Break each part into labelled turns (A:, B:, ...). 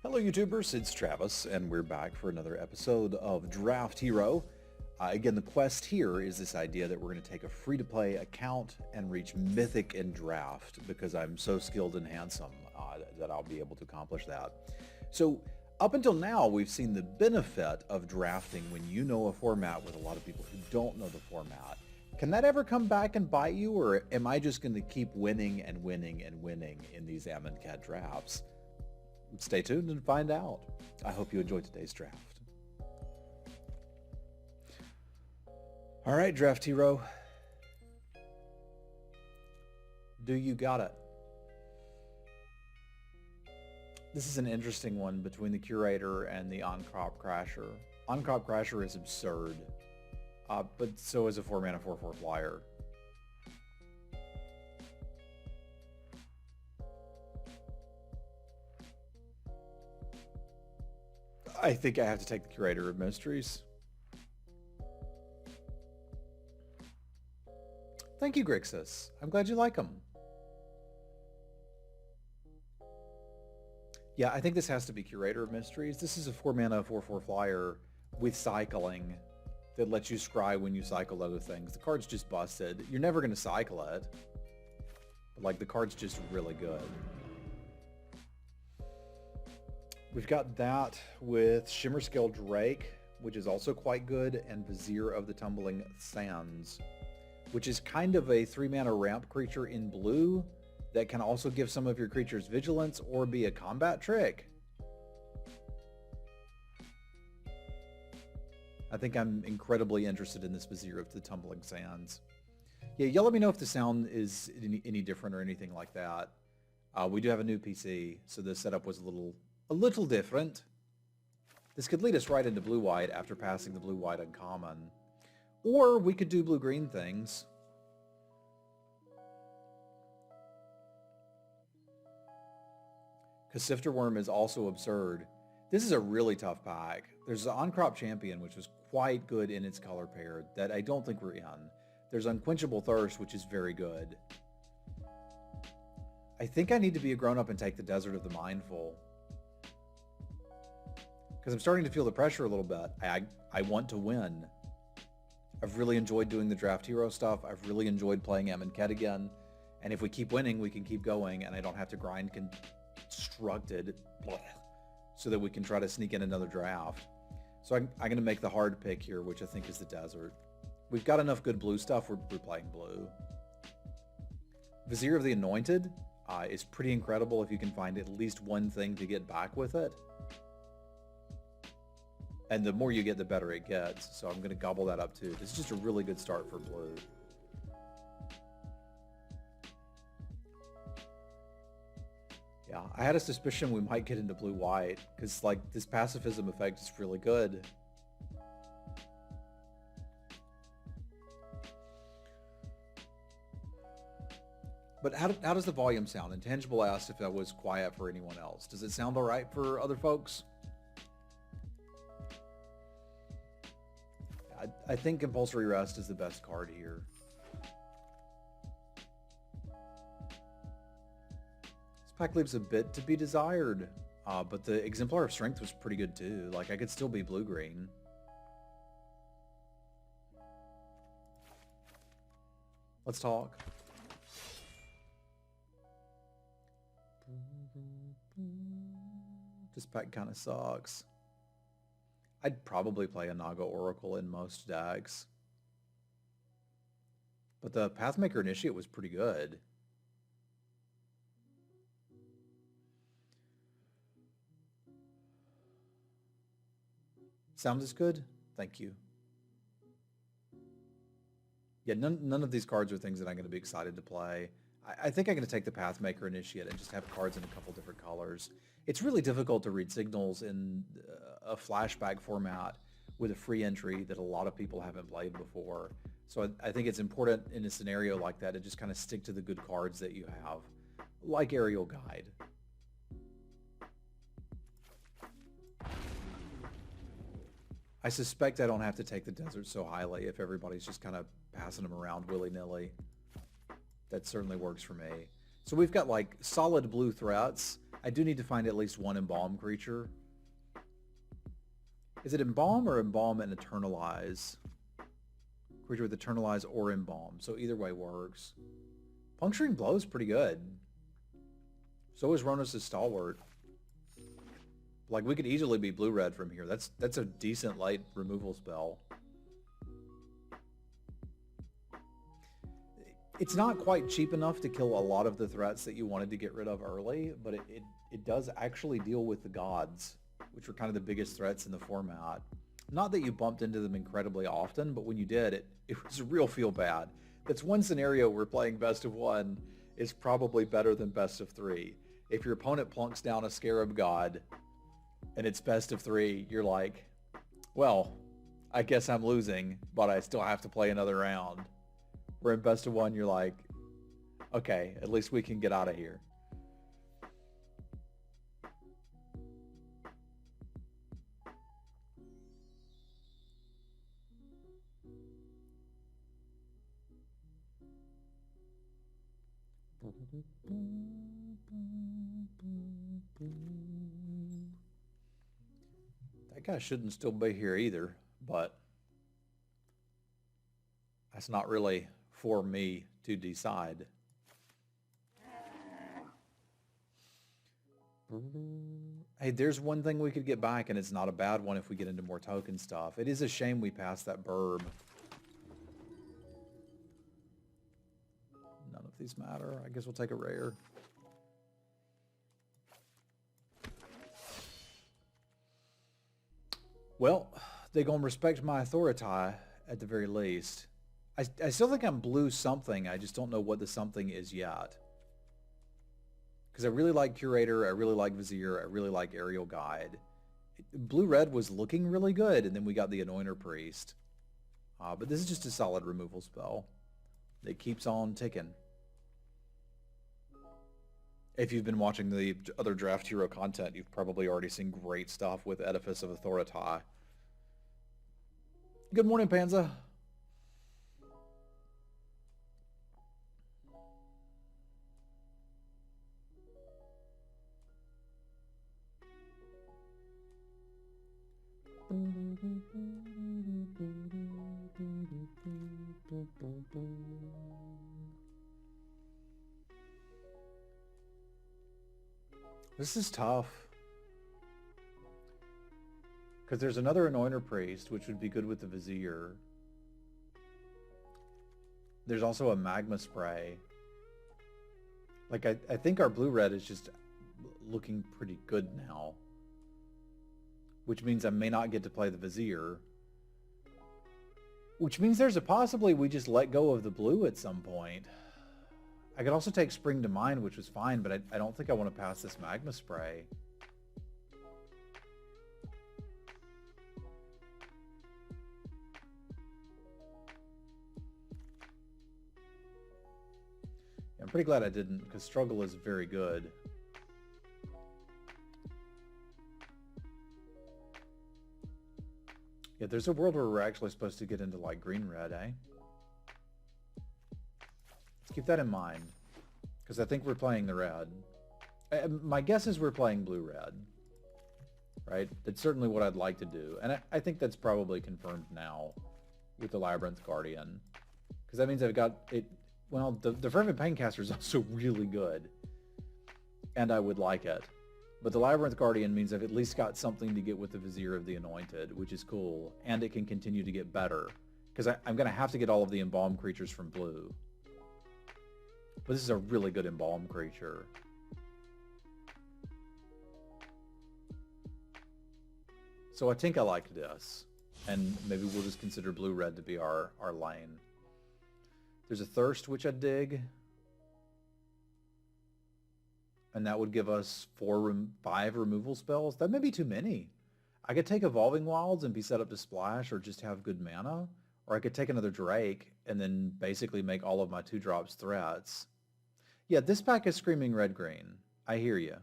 A: Hello YouTubers, it's Travis and we're back for another episode of DraftHero. Again, the quest here is this idea that we're going to take a free-to-play account and reach Mythic in Draft because I'm so skilled and handsome that I'll be able to accomplish that. So up until now, we've seen the benefit of drafting when you know a format with a lot of people who don't know the format. Can that ever come back and bite you, or am I just going to keep winning and winning and winning in these Amonkhet drafts? Stay tuned and find out. I hope you enjoyed today's draft. All right, Draft Hero. Do you got it? This is an interesting one between the Curator and the On-Crop Crasher. On-Crop Crasher is absurd, but so is a 4-mana 4/4 flyer. I think I have to take the Curator of Mysteries. Thank you, Grixis. I'm glad you like them. Yeah, I think this has to be Curator of Mysteries. This is a 4-mana 4/4 flyer with cycling that lets you scry when you cycle other things. The card's just busted. You're never going to cycle it. But, like, the card's just really good. We've got that with Shimmerscale Drake, which is also quite good, and Vizier of the Tumbling Sands, which is kind of a 3-mana ramp creature in blue that can also give some of your creatures vigilance or be a combat trick. I think I'm incredibly interested in this Vizier of the Tumbling Sands. Yeah, y'all let me know if the sound is any different or anything like that. We do have a new PC, so the setup was a little different. This could lead us right into blue-white after passing the blue-white uncommon. Or we could do blue-green things. Because Sifter Worm is also absurd. This is a really tough pack. There's an On-Crop Champion, which was quite good in its color pair, that I don't think we're in. There's Unquenchable Thirst, which is very good. I think I need to be a grown-up and take the Desert of the Mindful. Because I'm starting to feel the pressure a little bit. I want to win. I've really enjoyed doing the Draft Hero stuff. I've really enjoyed playing Amonkhet again. And if we keep winning, we can keep going, and I don't have to grind constructed so that we can try to sneak in another draft. So I'm going to make the hard pick here, which I think is the Desert. We've got enough good blue stuff. We're playing blue. Vizier of the Anointed is pretty incredible if you can find at least one thing to get back with it. And the more you get, the better it gets. So I'm going to gobble that up too. This is just a really good start for blue. Yeah, I had a suspicion we might get into blue-white because, like, this pacifism effect is really good. But how does the volume sound? Intangible asked if that was quiet for anyone else. Does it sound all right for other folks? I think Compulsory Rest is the best card here. This pack leaves a bit to be desired, but the Exemplar of Strength was pretty good too. Like, I could still be blue-green. Let's talk. This pack kind of sucks. I'd probably play a Naga Oracle in most decks. But the Pathmaker Initiate was pretty good. Sound is good? Thank you. Yeah, none of these cards are things that I'm going to be excited to play. I think I'm going to take the Pathmaker Initiate and just have cards in a couple different colors. It's really difficult to read signals in a flashback format with a free entry that a lot of people haven't played before. So I think it's important in a scenario like that to just kind of stick to the good cards that you have, like Aerial Guide. I suspect I don't have to take the Desert so highly if everybody's just kind of passing them around willy-nilly. That certainly works for me. So we've got like solid blue threats. I do need to find at least one Embalm creature. Is it Embalm or Embalm and Eternalize? Creature with Eternalize or Embalm. So either way works. Puncturing Blow is pretty good. So is Ronus' Stalwart. Like, we could easily be blue-red from here. That's a decent light removal spell. It's not quite cheap enough to kill a lot of the threats that you wanted to get rid of early, but it does actually deal with the gods, which were kind of the biggest threats in the format. Not that you bumped into them incredibly often, but when you did, it was real feel bad. That's one scenario where playing best of one is probably better than best of three. If your opponent plunks down a Scarab God and it's best of three, you're like, well, I guess I'm losing, but I still have to play another round. Where in best of one, you're like, okay, at least we can get out of here. That guy shouldn't still be here either, but that's not really for me to decide. Hey, there's one thing we could get back, and it's not a bad one if we get into more token stuff. It is a shame we passed that burb. None of these matter. I guess we'll take a rare. Well, they gonna respect my authority at the very least. I still think I'm blue something. I just don't know what the something is yet. Because I really like Curator, I really like Vizier, I really like Aerial Guide. Blue-red was looking really good, and then we got the Anointer Priest. But this is just a solid removal spell that keeps on ticking. If you've been watching the other Draft Hero content, you've probably already seen great stuff with Edifice of Authority. Good morning, Panza. This is tough. Because there's another Anointer Priest, which would be good with the Vizier. There's also a Magma Spray. Like, I think our blue-red is just looking pretty good now. Which means I may not get to play the Vizier. Which means there's a possibly we just let go of the blue at some point. I could also take Spring to Mind, which was fine, but I don't think I want to pass this Magma Spray. I'm pretty glad I didn't, because Struggle is very good. Yeah, there's a world where we're actually supposed to get into, like, green-red, eh? Let's keep that in mind, because I think we're playing the red. My guess is we're playing blue-red, right? That's certainly what I'd like to do, and I think that's probably confirmed now with the Labyrinth Guardian, because that means I've got it. Well, the Fervent Paincaster is also really good, and I would like it. But the Labyrinth Guardian means I've at least got something to get with the Vizier of the Anointed, which is cool, and it can continue to get better, because I'm going to have to get all of the Embalm creatures from blue. But this is a really good Embalm creature. So I think I like this, and maybe we'll just consider blue-red to be our lane. There's a Thirst, which I dig. And that would give us 5 removal spells. That may be too many. I could take Evolving Wilds and be set up to splash or just have good mana. Or I could take another Drake and then basically make all of my 2-drops threats. Yeah, this pack is screaming red-green. I hear you.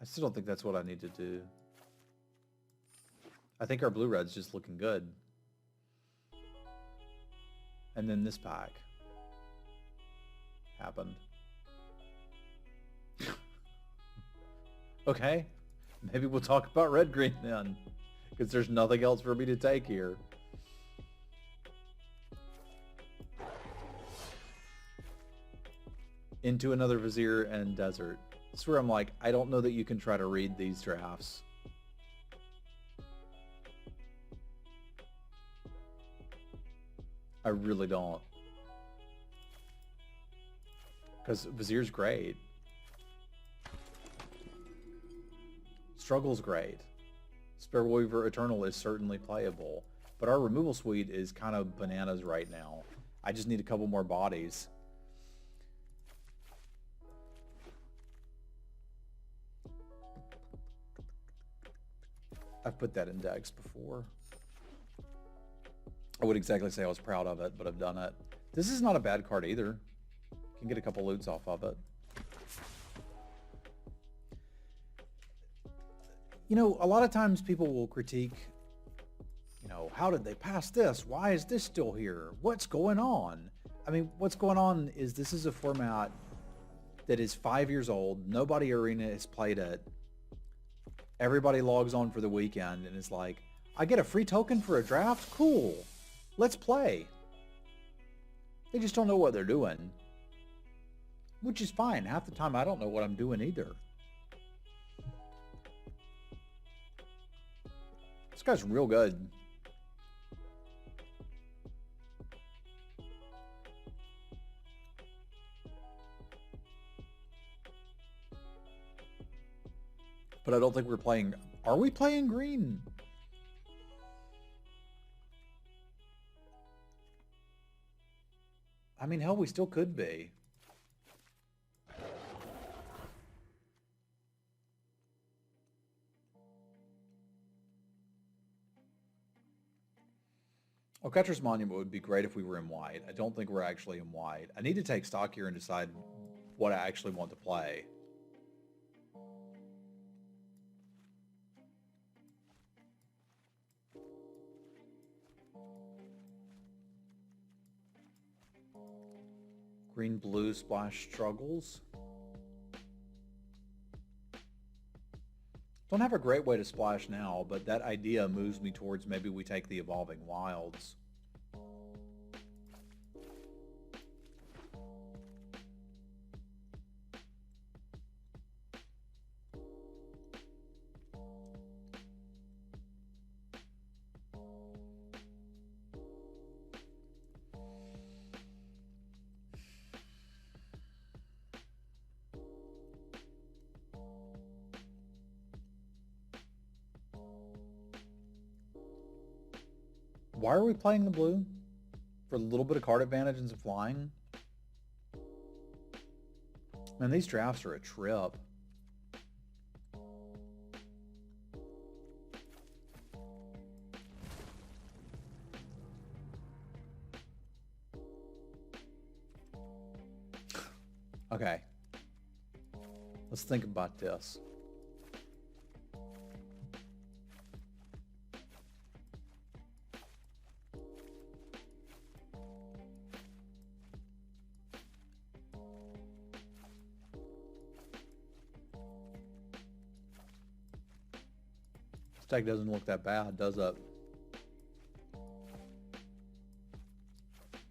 A: I still don't think that's what I need to do. I think our blue-red's just looking good. And then this pack happened. Okay, maybe we'll talk about red-green then, because there's nothing else for me to take here. Into another Vizier and Desert. This is where I'm like, I don't know that you can try to read these drafts. I really don't. Because Vizier's great. Struggle's great. Spare Weaver Eternal is certainly playable. But our removal suite is kind of bananas right now. I just need a couple more bodies. I've put that in decks before. I wouldn't exactly say I was proud of it, but I've done it. This is not a bad card either. Can get a couple loots off of it. You know, a lot of times people will critique, you know, how did they pass this? Why is this still here? What's going on? I mean, what's going on is this is a format that is 5 years old. Nobody Arena has played it. Everybody logs on for the weekend and is like, I get a free token for a draft? Cool. Let's play. They just don't know what they're doing. Which is fine. Half the time I don't know what I'm doing either. This guy's real good. But I don't think we're playing... Are we playing green? I mean, hell, we still could be. Catcher's Monument would be great if we were in white. I don't think we're actually in white. I need to take stock here and decide what I actually want to play. Green-blue splash struggles. Don't have a great way to splash now, but that idea moves me towards maybe we take the Evolving Wilds. Why are we playing the blue? For a little bit of card advantage and some flying? Man, these drafts are a trip. Okay. Let's think about this. Deck doesn't look that bad, does it?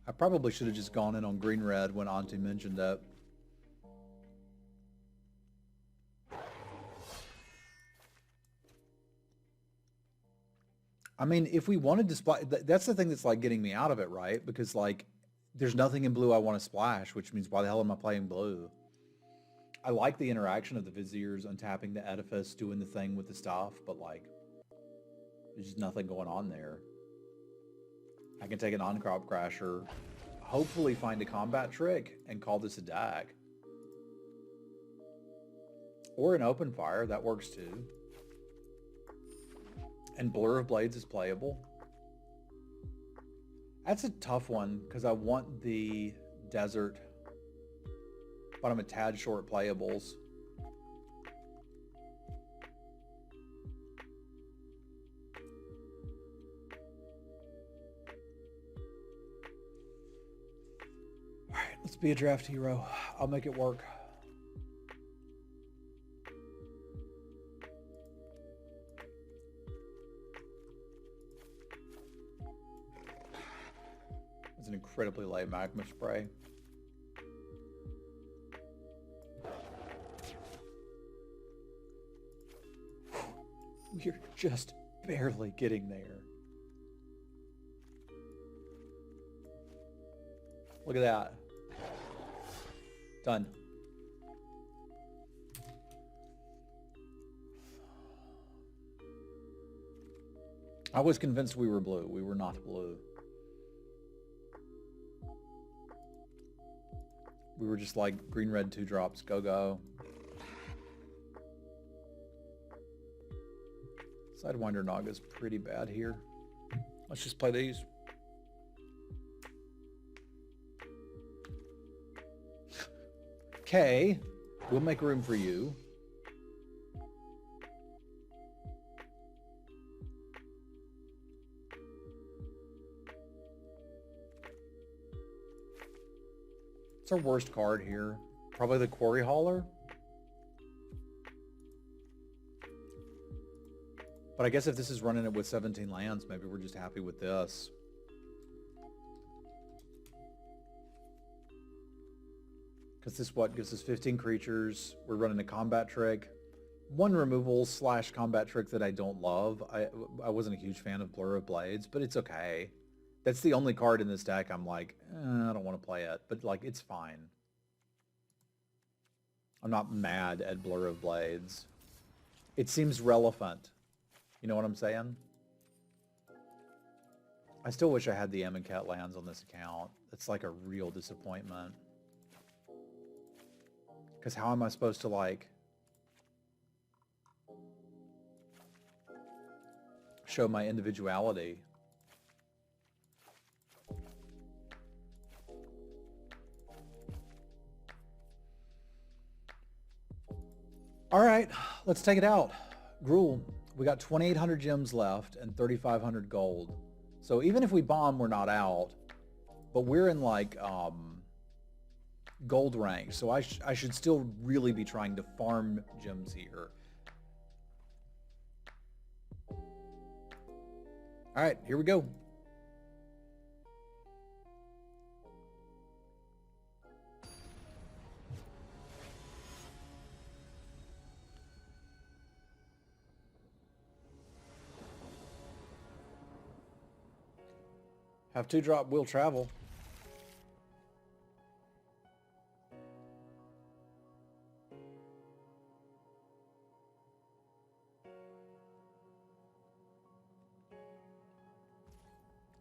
A: I probably should have just gone in on green-red when Auntie mentioned that. I mean, if we wanted to splash, that's the thing that's like getting me out of it, right? Because like, there's nothing in blue I want to splash, which means why the hell am I playing blue? I like the interaction of the Viziers untapping the Edifice, doing the thing with the stuff, but like, there's just nothing going on there. I can take an on-crop crasher, hopefully find a combat trick, and call this a deck. Or an open fire, that works too. And Blur of Blades is playable. That's a tough one, because I want the desert, but I'm a tad short playables. Let's be a draft hero. I'll make it work. It's an incredibly light magma spray. We're just barely getting there. Look at that. Done. I was convinced we were blue. We were not blue. We were just like green, red, 2 drops. Go, go. Sidewinder Naga's pretty bad here. Let's just play these. Okay, we'll make room for you. It's our worst card here. Probably the Quarry Hauler. But I guess if this is running it with 17 lands, maybe we're just happy with this. Because this what gives us 15 creatures. We're running a combat trick. 1 removal / combat trick that I don't love. I wasn't a huge fan of Blur of Blades, but it's okay. That's the only card in this deck I'm like, I don't want to play it. But like, it's fine. I'm not mad at Blur of Blades. It seems relevant. You know what I'm saying? I still wish I had the Amonkhet lands on this account. It's like a real disappointment. Because how am I supposed to, like, show my individuality? All right, let's take it out. Gruul, we got 2,800 gems left and 3,500 gold. So even if we bomb, we're not out. But we're in, like, gold rank, so I should still really be trying to farm gems here. All right, here we go. Have 2-drop will travel.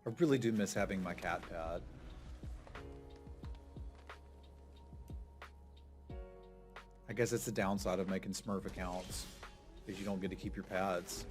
A: I really do miss having my cat pet. I guess it's the downside of making Smurf accounts, is you don't get to keep your pets.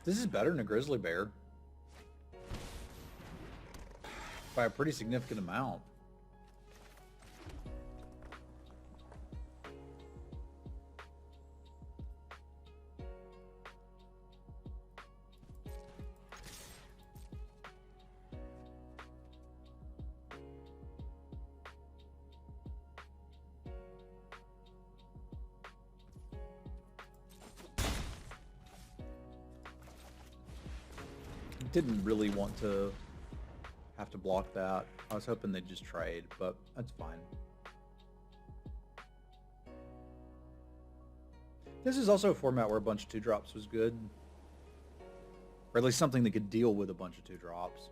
A: This is better than a grizzly bear. By a pretty significant amount. Didn't really want to have to block that. I was hoping they'd just trade, but that's fine. This is also a format where a bunch of 2-drops was good. Or at least something that could deal with a bunch of 2-drops.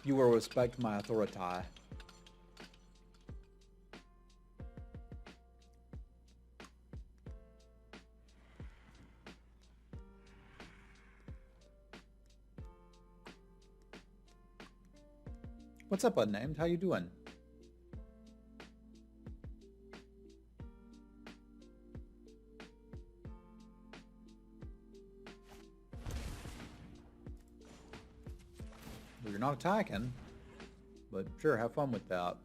A: You will respect my authority. What's up, unnamed? How you doing? Well, you're not attacking, but sure, have fun with that.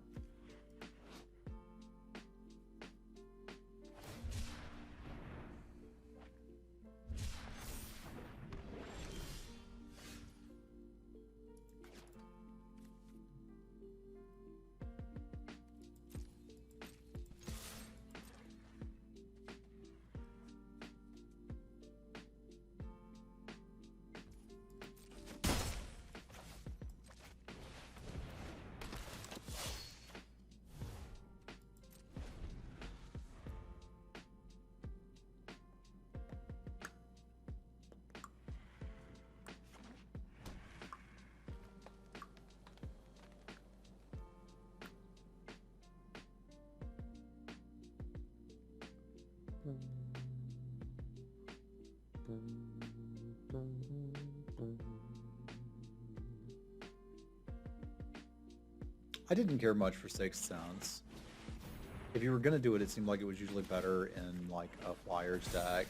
A: I didn't care much for Sixth Sense. If you were gonna do it, it seemed like it was usually better in like a Flyers deck.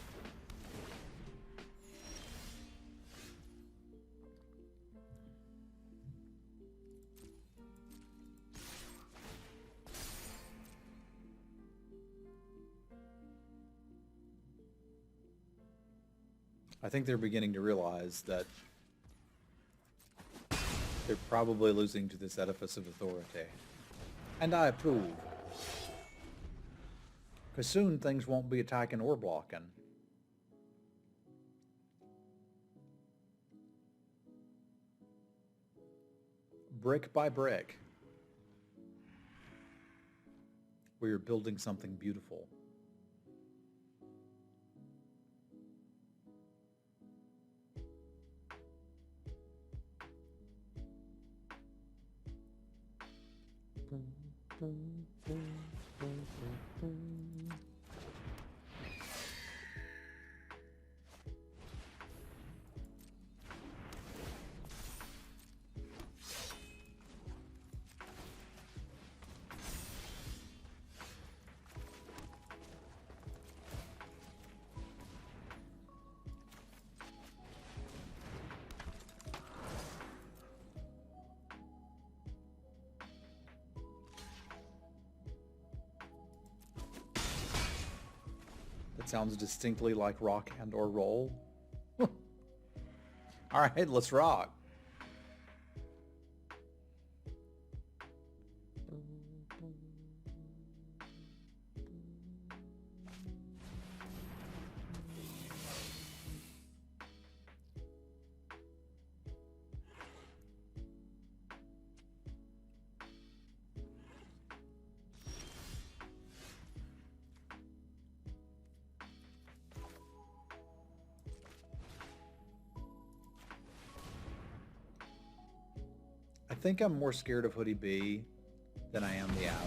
A: I think they're beginning to realize that they're probably losing to this edifice of authority. And I approve. Because soon things won't be attacking or blocking. Brick by brick. Where you're building something beautiful. That sounds distinctly like rock and or roll. All right, let's rock. I think I'm more scared of Hoodie B than I am the Avon.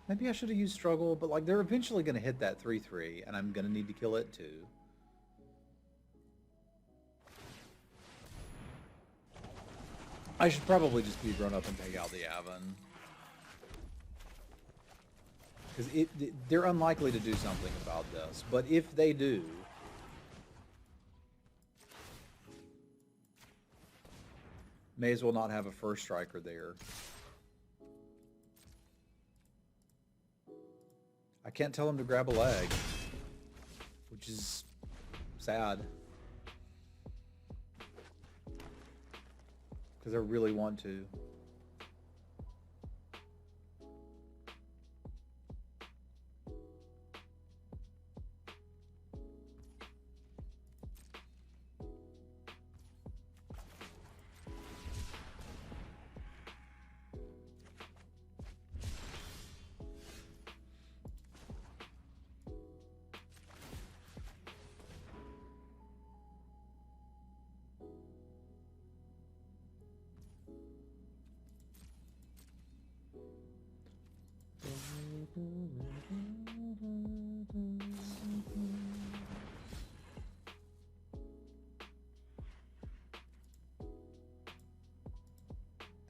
A: Maybe I should have used Struggle, but like they're eventually going to hit that 3/3, and I'm going to need to kill it too. I should probably just be grown up and take out the Avon. Because they're unlikely to do something about this, but if they do, may as well not have a first striker there. I can't tell him to grab a leg, which is sad. Because I really want to.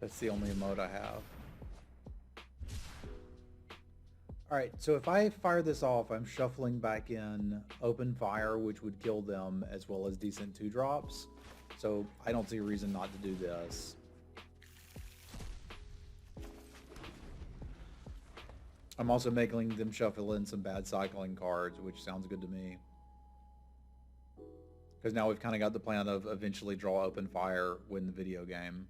A: That's the only emote I have. Alright, so if I fire this off, I'm shuffling back in open fire, which would kill them, as well as decent 2-drops. So I don't see a reason not to do this. I'm also making them shuffle in some bad cycling cards, which sounds good to me. Because now we've kind of got the plan of eventually draw open fire, win the video game.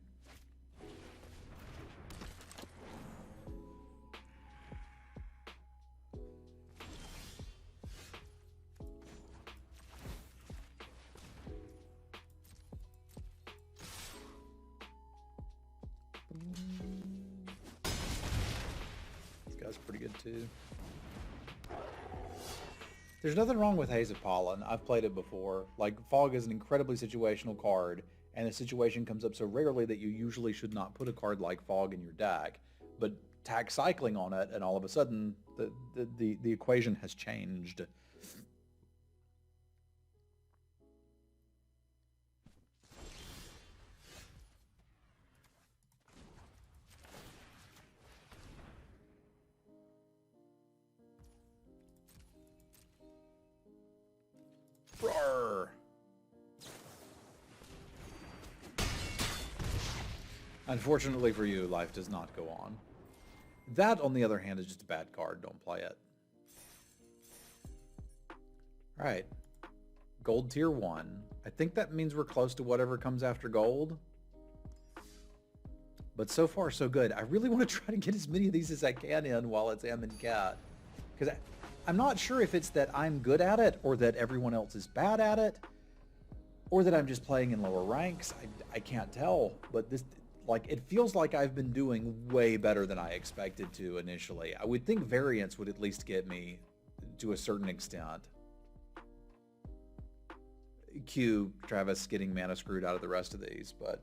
A: This guy's pretty good too. There's nothing wrong with Haze of Pollen. I've played it before. Like, Fog is an incredibly situational card, and a situation comes up so rarely that you usually should not put a card like Fog in your deck. But tag cycling on it, and all of a sudden, the equation has changed. Roar. Unfortunately for you, life does not go on. That, on the other hand, is just a bad card. Don't play it. Alright. Gold tier 1. I think that means we're close to whatever comes after gold. But so far, so good. I really want to try to get as many of these as I can in while it's M and Cat. Because I'm not sure if it's that I'm good at it, or that everyone else is bad at it, or that I'm just playing in lower ranks. I can't tell. But this, like, it feels like I've been doing way better than I expected to initially. I would think variance would at least get me to a certain extent. Cue Travis getting mana screwed out of the rest of these, but...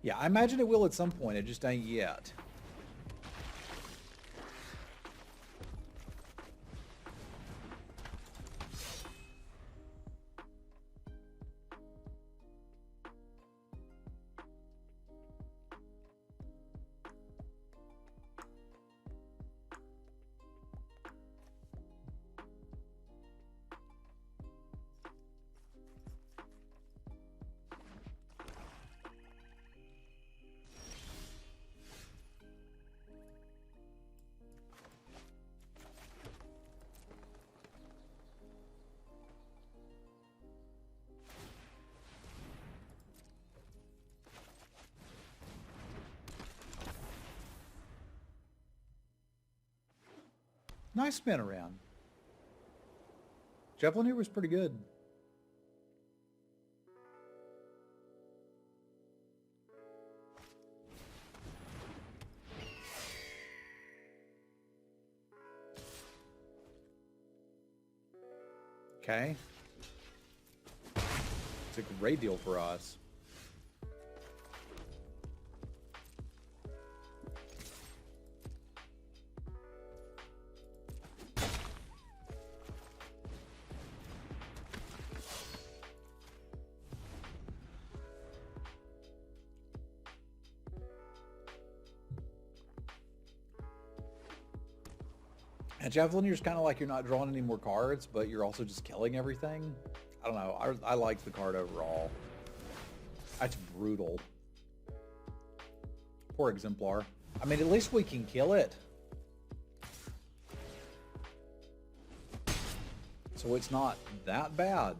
A: yeah, I imagine it will at some point. It just ain't yet. Nice spin around. Javelin here was pretty good. Okay. It's a great deal for us. And Javelinier's kind of like you're not drawing any more cards, but you're also just killing everything. I don't know. I like the card overall. That's brutal. Poor Exemplar. I mean, at least we can kill it. So it's not that bad.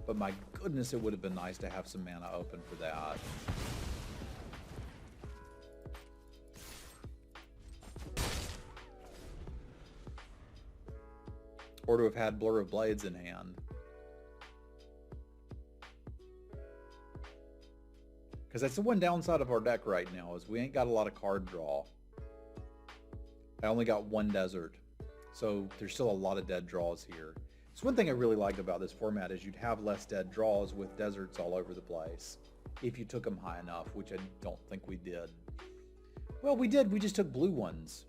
A: But my goodness, it would have been nice to have some mana open for that. Or to have had Blur of Blades in hand. Because that's the one downside of our deck right now, is we ain't got a lot of card draw. I only got one desert. So there's still a lot of dead draws here. So one thing I really liked about this format is you'd have less dead draws with deserts all over the place if you took them high enough, which I don't think we did. Well, we did. We just took blue ones.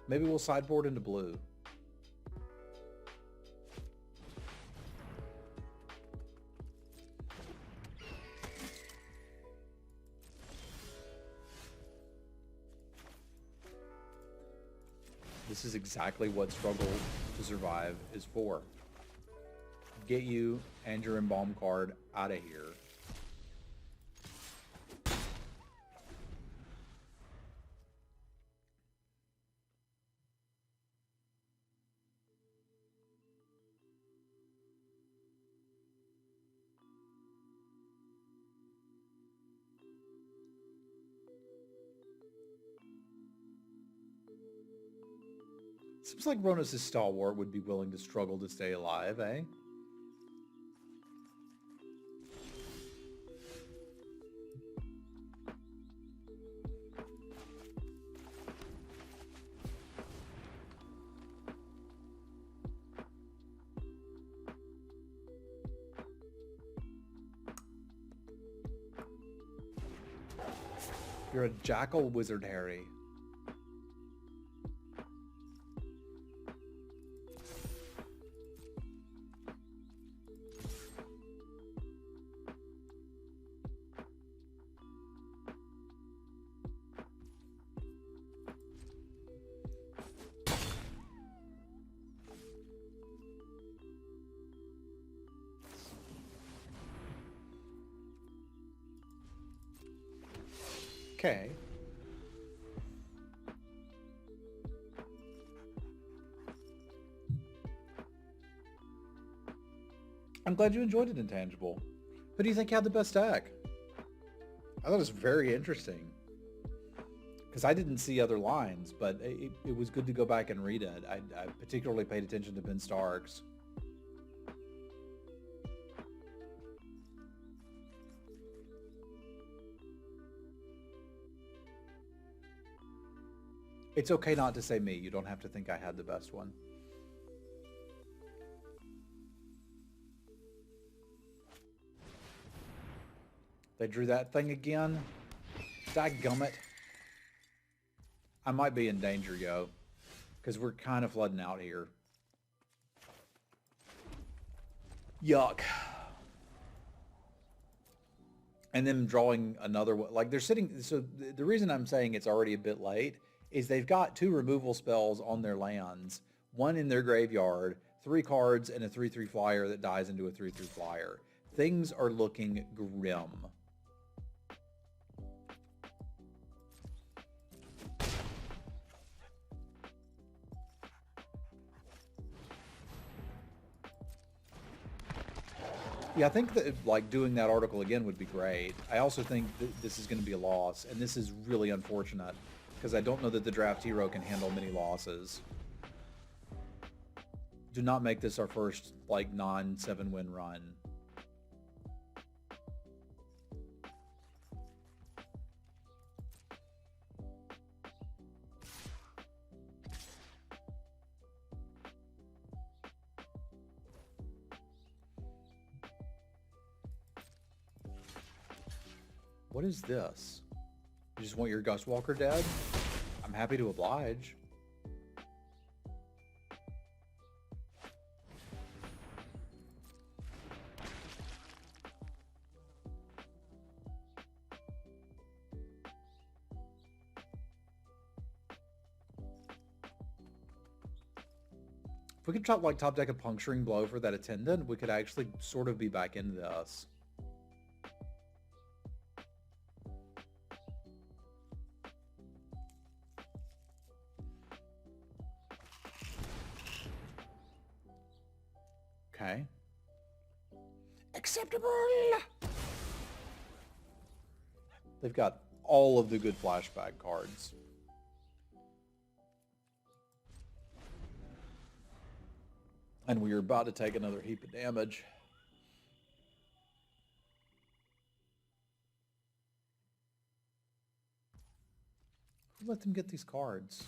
A: Maybe we'll sideboard into blue. This is exactly what Struggle to Survive is for. Get you and your Embalm card out of here. Seems like Ronus' stalwart would be willing to struggle to stay alive, eh? You're a jackal wizard, Harry. Okay. I'm glad you enjoyed it, Intangible. Who do you think had the best deck? I thought it was very interesting. Because I didn't see other lines, but it was good to go back and read it. I particularly paid attention to Ben Starks. It's okay not to say me. You don't have to think I had the best one. They drew that thing again. Dadgummit. I might be in danger, yo. Because we're kind of flooding out here. Yuck. And then drawing another one. Like they're sitting... So the reason I'm saying it's already a bit late is they've got 2 removal spells on their lands, 1 in their graveyard, 3 cards, and a 3/3 flyer that dies into a 3/3 flyer. Things are looking grim. Yeah, I think that like doing that article again would be great. I also think that this is going to be a loss, and this is really unfortunate because I don't know that the DraftHero can handle many losses. Do not make this our first like non-7 win run. What is this? You just want your Gustwalker dead? I'm happy to oblige. If we could drop like top deck a Puncturing Blow for that Attendant, we could actually sort of be back into this. Okay. Acceptable! They've got all of the good flashback cards. And we are about to take another heap of damage. Who let them get these cards?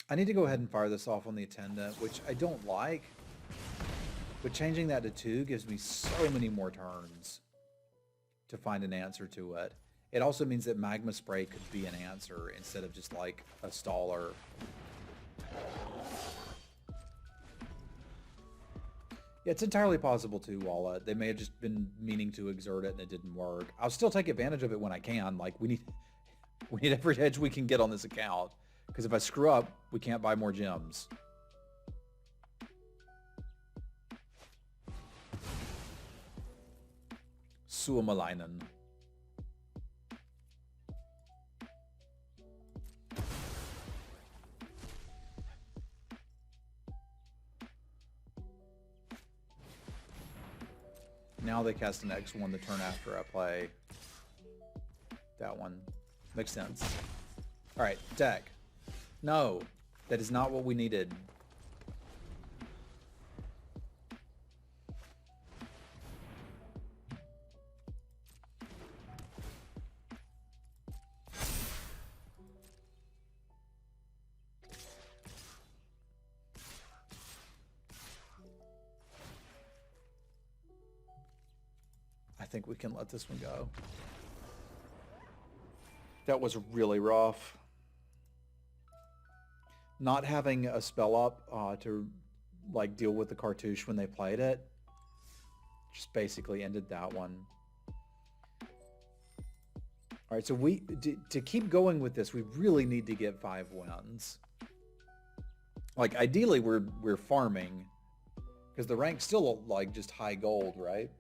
A: I need to go ahead and fire this off on the attendant, which I don't like. But changing that to 2 gives me so many more turns to find an answer to it. It also means that magma spray could be an answer instead of just like a staller. Yeah, it's entirely possible too, Walla. They may have just been meaning to exert it and it didn't work. I'll still take advantage of it when I can. Like we need every edge we can get on this account. Because if I screw up, we can't buy more gems. Semulin. Now they cast an X1 the turn after I play that one. Makes sense. All right, deck. No, that is not what we needed. I think we can let this one go. That was really rough. Not having a spell up to like deal with the cartouche when they played it just basically ended that one. All right, so to keep going with this, we really need to get 5 wins. Like ideally, we're farming because the rank's still like just high gold, right?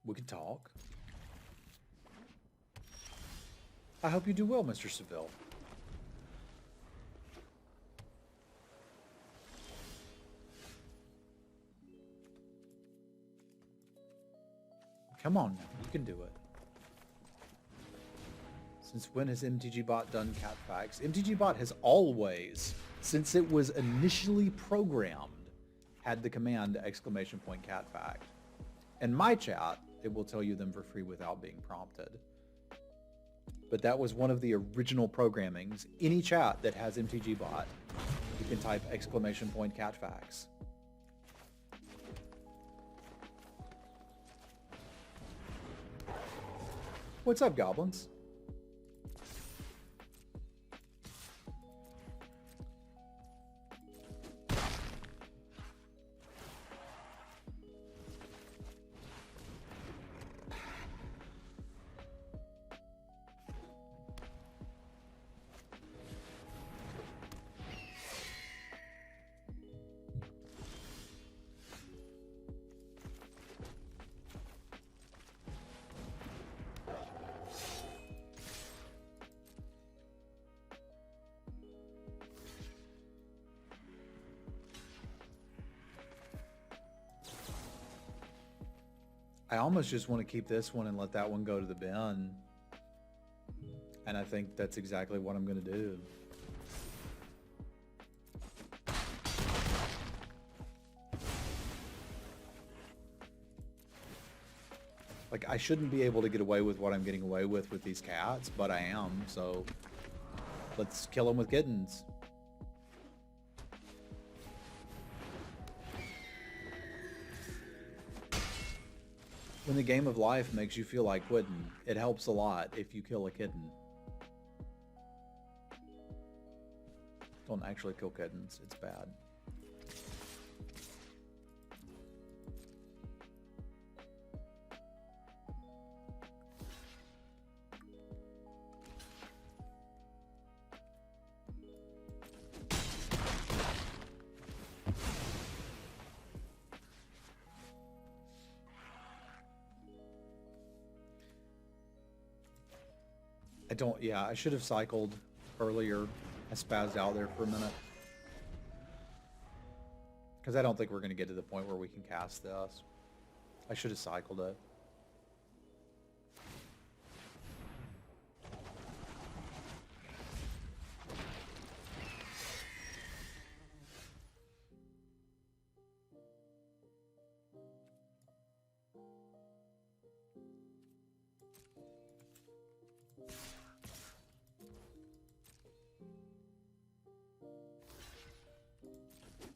A: We can talk. I hope you do well, Mr. Seville. Come on now, you can do it. Since when has MTGBot done cat facts? MTGBot has always, since it was initially programmed, had the command !cat fact. In my chat, it will tell you them for free without being prompted. But that was one of the original programmings. Any chat that has MTGBot, you can type !cat facts. What's up, goblins? I almost just want to keep this one and let that one go to the bin. And I think that's exactly what I'm going to do. Like, I shouldn't be able to get away with what I'm getting away with these cats, but I am, so let's kill them with kittens. When the game of life makes you feel like quitting, it helps a lot if you kill a kitten. Don't actually kill kittens, it's bad. I don't, yeah, I should have cycled earlier. I spazzed out there for a minute. Because I don't think we're going to get to the point where we can cast this. I should have cycled it.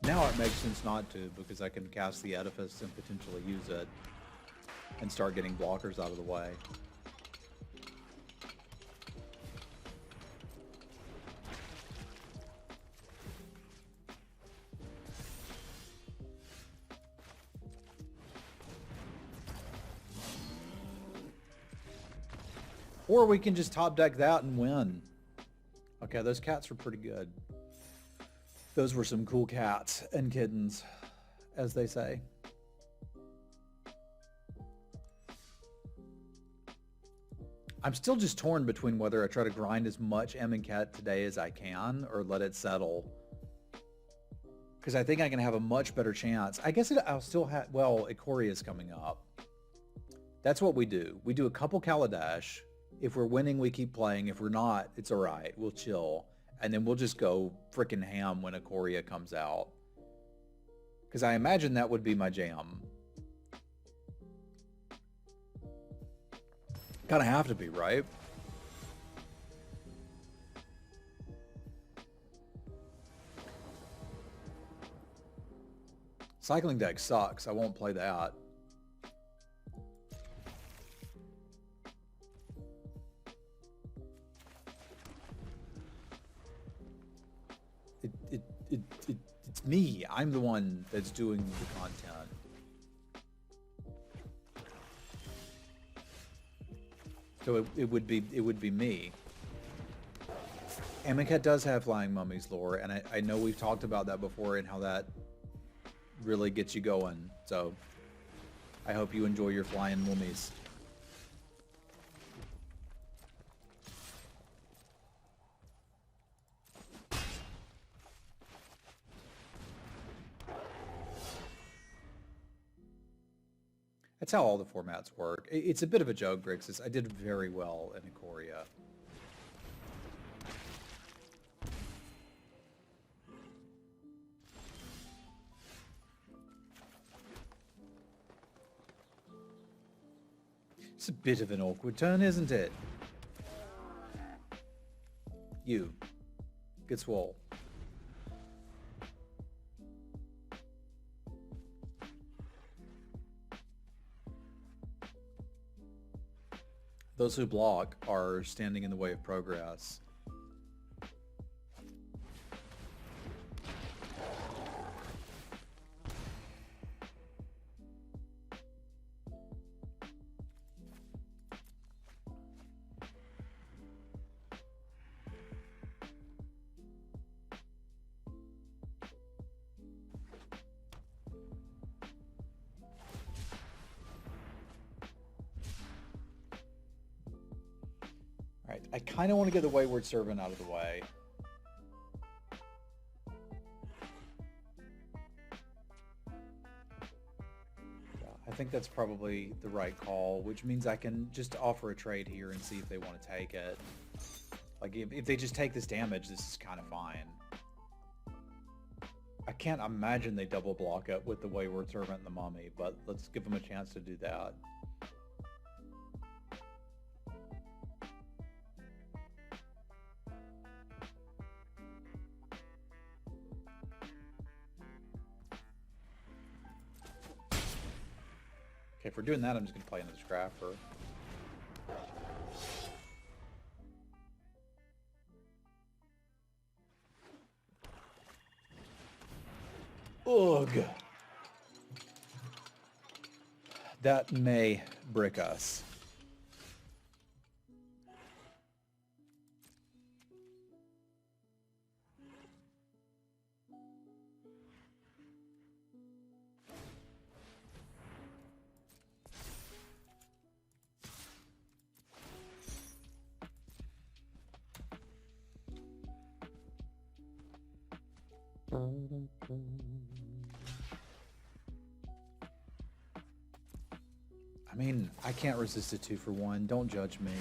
A: Now it makes sense not to, because I can cast the Edifice and potentially use it and start getting blockers out of the way. Or we can just top deck that and win. Okay, those cats were pretty good. Those were some cool cats and kittens, as they say. I'm still just torn between whether I try to grind as much Amonkhet today as I can or let it settle. Because I think I can have a much better chance. I guess I'll still have... Well, Ikoria is coming up. That's what we do. We do a couple Kaladesh. If we're winning, we keep playing. If we're not, it's all right. We'll chill. And then we'll just go freaking ham when Ikoria comes out. Because I imagine that would be my jam. Kind of have to be, right? Cycling deck sucks. I won't play that. It's me. I'm the one that's doing the content. So it would be me. Amonkhet does have Flying Mummies lore, and I know we've talked about that before and how that really gets you going. So I hope you enjoy your Flying Mummies. That's how all the formats work. It's a bit of a joke, Grixis. I did very well in Ikoria. It's a bit of an awkward turn, isn't it? You. Get swole. Those who block are standing in the way of progress. I kind of want to get the Wayward Servant out of the way. Yeah, I think that's probably the right call, which means I can just offer a trade here and see if they want to take it. Like, if they just take this damage, this is kind of fine. I can't imagine they double block it with the Wayward Servant and the Mummy, but let's give them a chance to do that. Okay, if we're doing that, I'm just going to play another Scrapper. Ugh. That may brick us. I mean, I can't resist a 2-for-1. Don't judge me.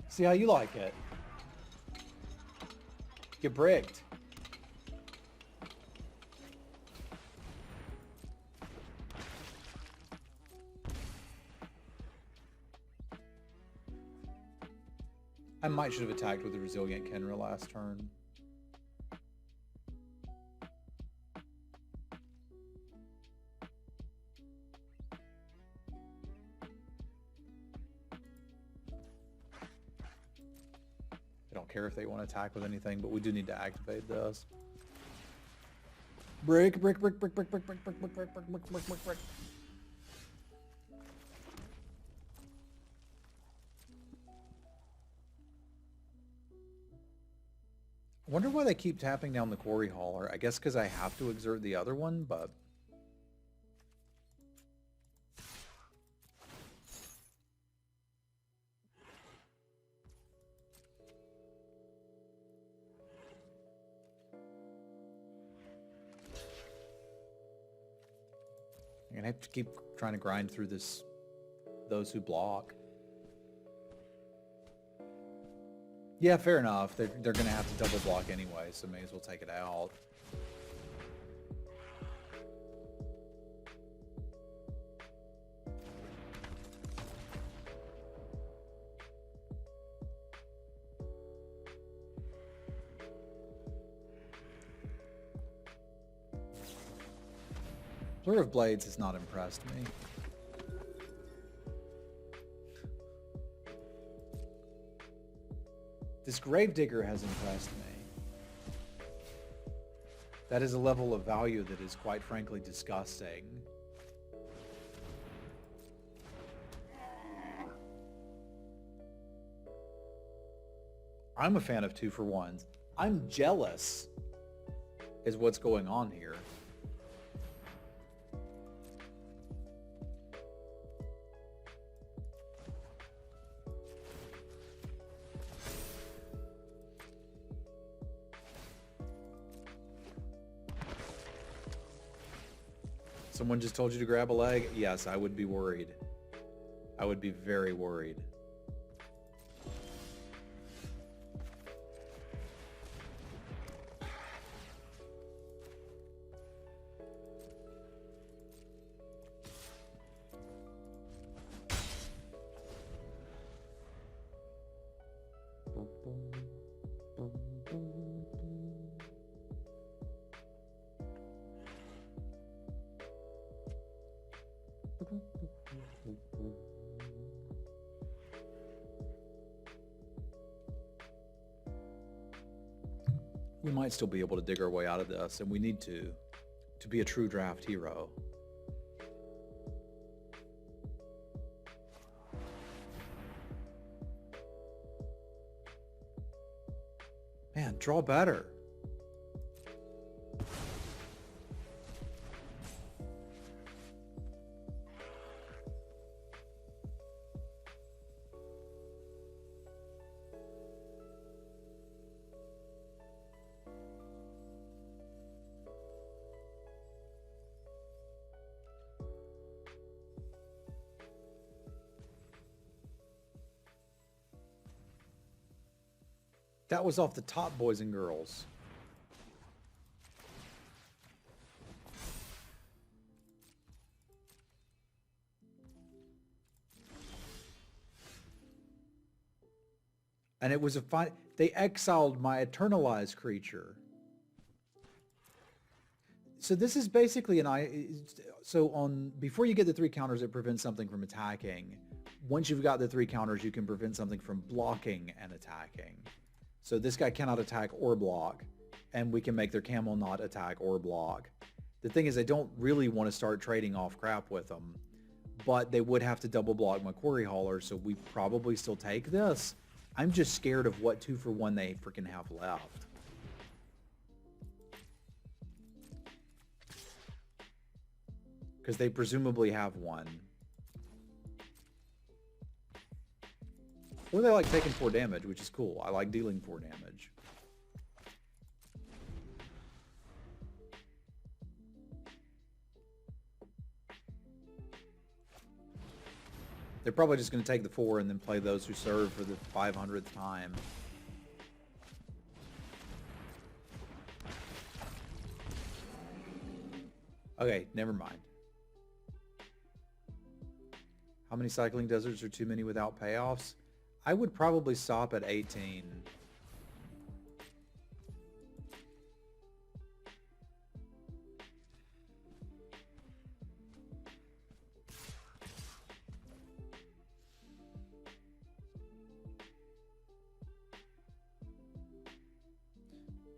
A: See how you like it. Get bricked. I might should have attacked with the Resilient Kenra last turn. I don't care if they want to attack with anything, but we do need to activate this. Brick, brick, brick, brick, brick, brick, brick, brick, brick, brick, brick, brick, brick, brick, brick. I wonder why they keep tapping down the quarry hauler. I guess because I have to exert the other one, but... I'm gonna have to keep trying to grind through this, those who block. Yeah, fair enough. They're gonna have to double block anyway, so may as well take it out. Blur of Blades has not impressed me. This Gravedigger has impressed me. That is a level of value that is quite frankly disgusting. I'm a fan of 2-for-1s. I'm jealous is what's going on here. Someone just told you to grab a leg? Yes, I would be worried. I would be very worried. We might still be able to dig our way out of this, and we need to be a true draft hero. Man, draw better. That was off the top, boys and girls. And it was a fine... They exiled my eternalized creature. So this is basically before you get the 3 counters, it prevents something from attacking. Once you've got the 3 counters, you can prevent something from blocking and attacking. So this guy cannot attack or block, and we can make their camel not attack or block. The thing is, I don't really want to start trading off crap with them, but they would have to double block my quarry hauler, so we probably still take this. I'm just scared of what 2-for-1 they freaking have left. Because they presumably have one. Or they like taking 4 damage, which is cool. I like dealing 4 damage. They're probably just going to take the 4 and then play those who serve for the 500th time. Okay, never mind. How many cycling deserts are too many without payoffs? I would probably stop at 18.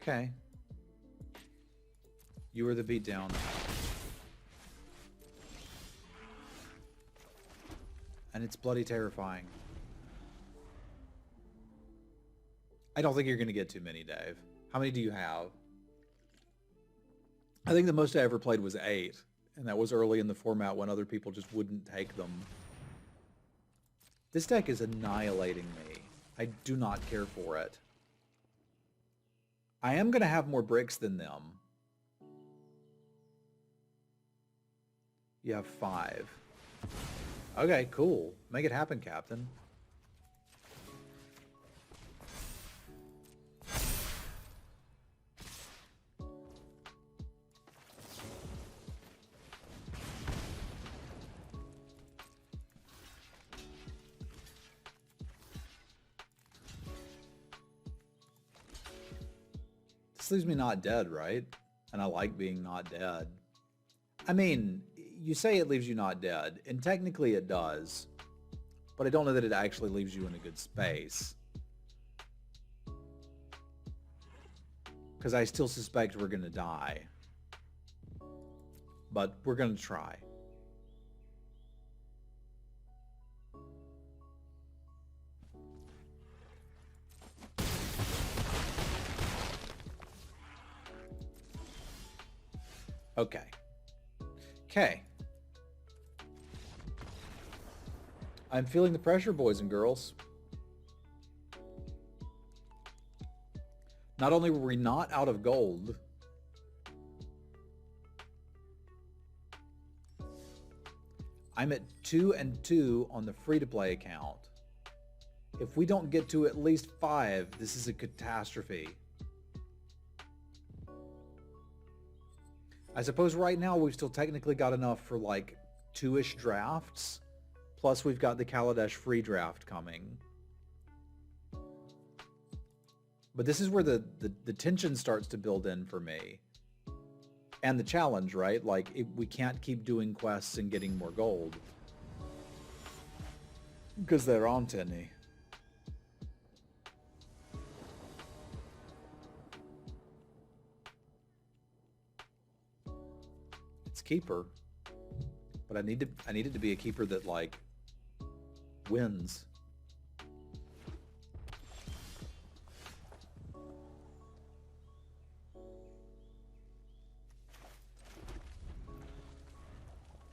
A: Okay. You were the beatdown. And it's bloody terrifying. I don't think you're going to get too many, Dave. How many do you have? I think the most I ever played was 8. And that was early in the format when other people just wouldn't take them. This deck is annihilating me. I do not care for it. I am going to have more bricks than them. You have 5. Okay, cool. Make it happen, Captain. This leaves me not dead, right? And I like being not dead. I mean, you say it leaves you not dead, and technically it does, but I don't know that it actually leaves you in a good space. Because I still suspect we're going to die. But we're going to try. Okay. Okay. I'm feeling the pressure, boys and girls. Not only were we not out of gold, I'm at 2-2 on the free-to-play account. If we don't get to at least 5, this is a catastrophe. I suppose right now we've still technically got enough for like 2-ish drafts. Plus we've got the Kaladesh free draft coming. But this is where the tension starts to build in for me. And the challenge, right? Like, we can't keep doing quests and getting more gold. Because there aren't any. It's keeper. But I need it to be a keeper that, like, wins.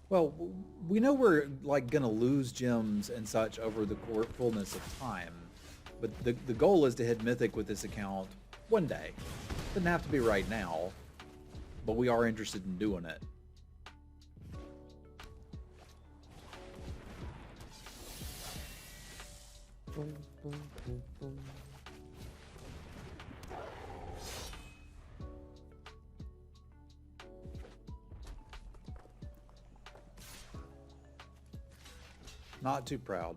A: Well, we know we're like gonna lose gems and such over the fullness of time, but the goal is to hit Mythic with this account one day. Doesn't have to be right now, but we are interested in doing it. Not too proud.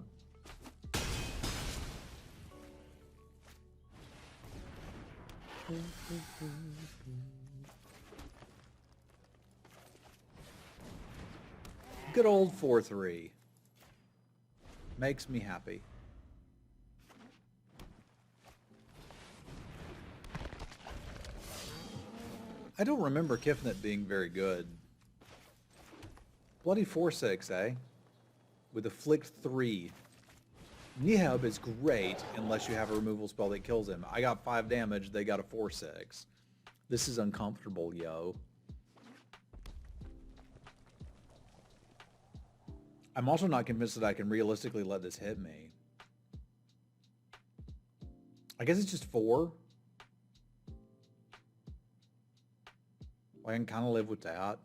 A: Good old 4-3. Makes me happy. I don't remember Kifnet being very good. Bloody 4-6, eh? With a flicked 3. Nihab is great unless you have a removal spell that kills him. I got 5 damage, they got a 4-6. This is uncomfortable, yo. I'm also not convinced that I can realistically let this hit me. I guess it's just 4. I can kind of live with that.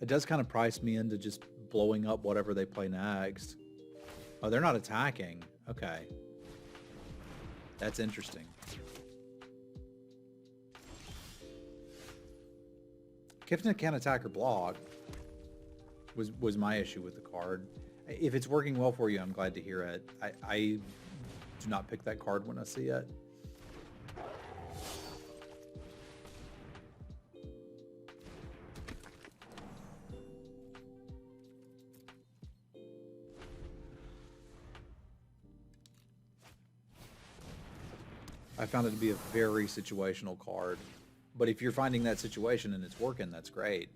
A: It does kind of price me into just blowing up whatever they play next. Oh, they're not attacking. Okay. That's interesting. Kifnet can't attack or block was my issue with the card. If it's working well for you, I'm glad to hear it. I do not pick that card when I see it. I found it to be a very situational card. But if you're finding that situation and it's working, that's great.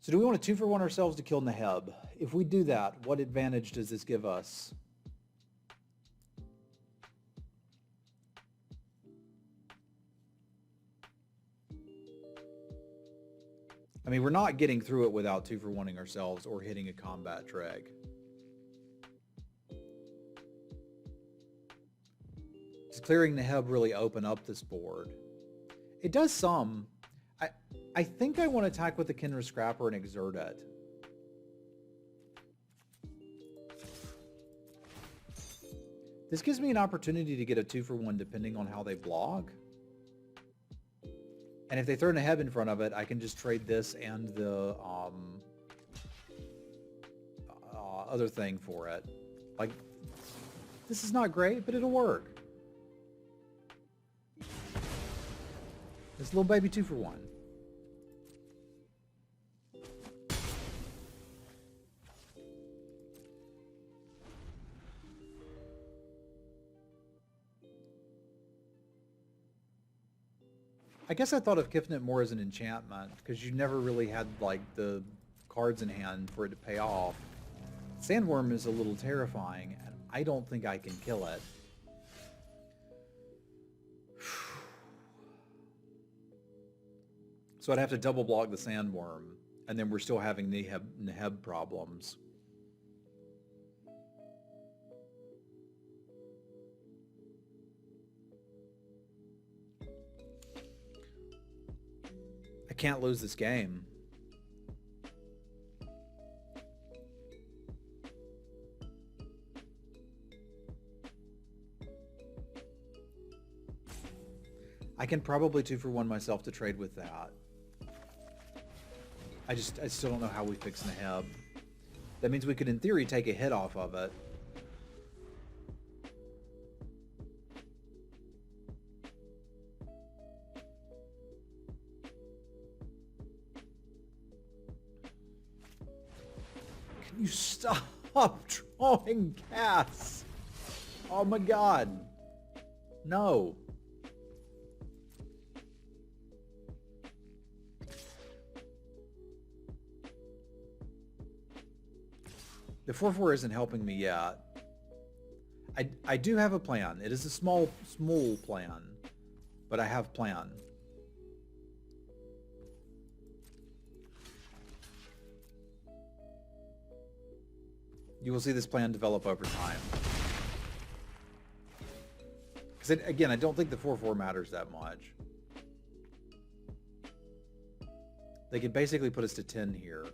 A: So do we want to 2-for-1 ourselves to kill Neheb? If we do that, what advantage does this give us? I mean, we're not getting through it without 2-for-1ing ourselves or hitting a combat trick. Does clearing Neheb really open up this board? It does some. I think I want to attack with the Kindred Scrapper and exert it. This gives me an opportunity to get a 2-for-1 depending on how they block. And if they throw Neheb in front of it, I can just trade this and the other thing for it. Like, this is not great, but it'll work. This little baby 2-for-1. I guess I thought of Kifnet more as an enchantment because you never really had like the cards in hand for it to pay off. Sandworm is a little terrifying and I don't think I can kill it. So I'd have to double block the Sandworm, and then we're still having Neheb problems. I can't lose this game. I can probably 2-for-1 myself to trade with that. I still don't know how we fix Neheb. That means we could, in theory, take a hit off of it. Can you stop drawing cats? Oh my god. No. The 4-4 isn't helping me yet. I do have a plan. It is a small plan, but I have a plan. You will see this plan develop over time. Because again, I don't think the 4-4 matters that much. They could basically put us to 10 here.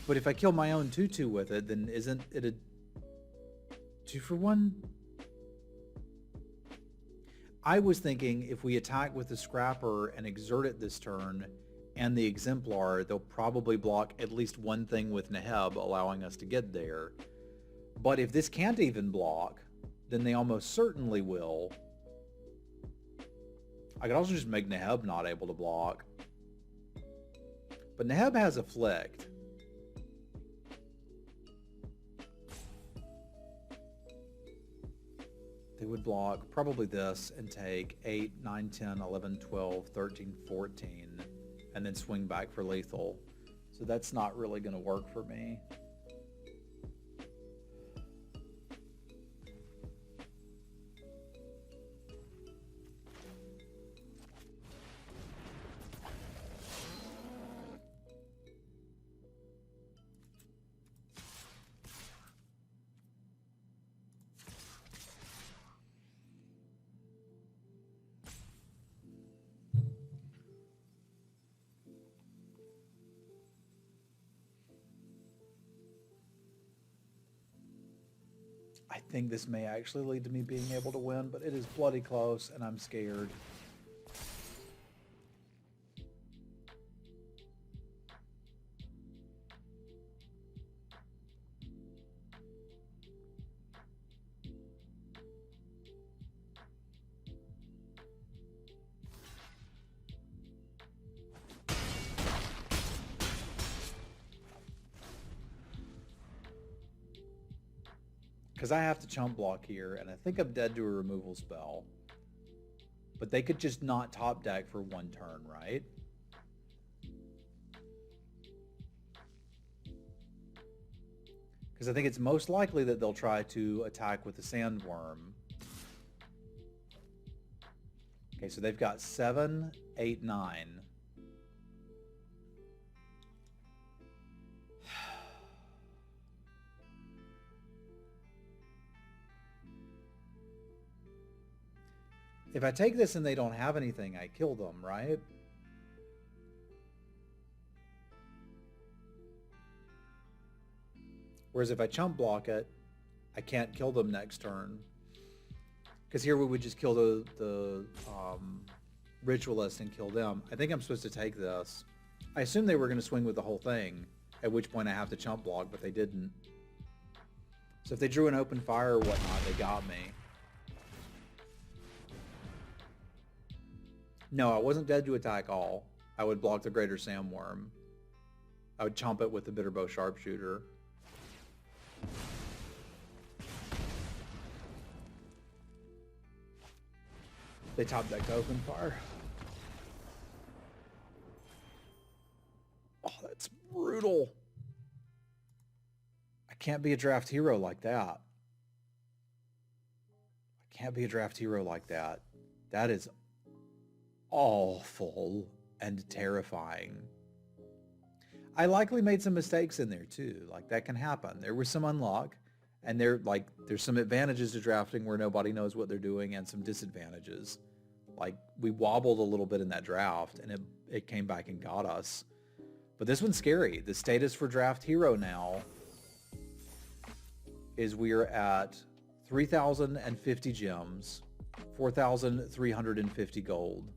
A: But if I kill my own 2-2 with it, then isn't it a 2-for-1? I was thinking if we attack with the Scrapper and exert it this turn and the Exemplar, they'll probably block at least one thing with Neheb, allowing us to get there. But if this can't even block, then they almost certainly will. I could also just make Neheb not able to block. But Neheb has Afflict. They would block probably this and take 8, 9, 10, 11, 12, 13, 14, and then swing back for lethal. So that's not really going to work for me. I think this may actually lead to me being able to win, but it is bloody close and I'm scared. Because I have to chump block here, and I think I'm dead to a removal spell. But they could just not top deck for one turn, right? Because I think it's most likely that they'll try to attack with the Sandworm. Okay, so they've got 7, 8, 9. If I take this and they don't have anything, I kill them, right? Whereas if I chump block it, I can't kill them next turn. Because here we would just kill the Ritualist and kill them. I think I'm supposed to take this. I assumed they were going to swing with the whole thing, at which point I have to chump block, but they didn't. So if they drew an open fire or whatnot, they got me. No, I wasn't dead to attack all. I would block the Greater Sandworm. I would chomp it with the Bitterbow Sharpshooter. They top decked open fire. Oh, that's brutal. I can't be a draft hero like that. I can't be a draft hero like that. That is awful and terrifying. I likely made some mistakes in there too. Like, that can happen. There was some unlock, and there's some advantages to drafting where nobody knows what they're doing, and some disadvantages. Like, we wobbled a little bit in that draft, and it came back and got us. But this one's scary. The status for draft hero now is we're at 3,050 gems, 4,350 gold.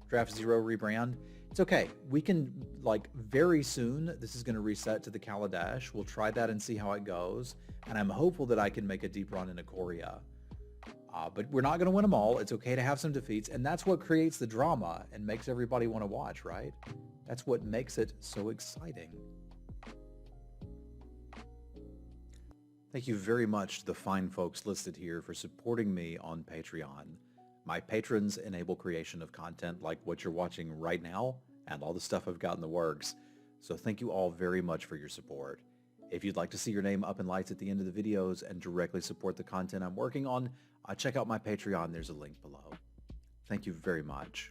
A: Draft 0 rebrand. It's okay. We can, like, very soon, this is going to reset to the Kaladesh. We'll try that and see how it goes. And I'm hopeful that I can make a deep run in Ikoria. But we're not going to win them all. It's okay to have some defeats. And that's what creates the drama and makes everybody want to watch, right? That's what makes it so exciting. Thank you very much to the fine folks listed here for supporting me on Patreon. My patrons enable creation of content like what you're watching right now and all the stuff I've got in the works. So thank you all very much for your support. If you'd like to see your name up in lights at the end of the videos and directly support the content I'm working on, check out my Patreon. There's a link below. Thank you very much.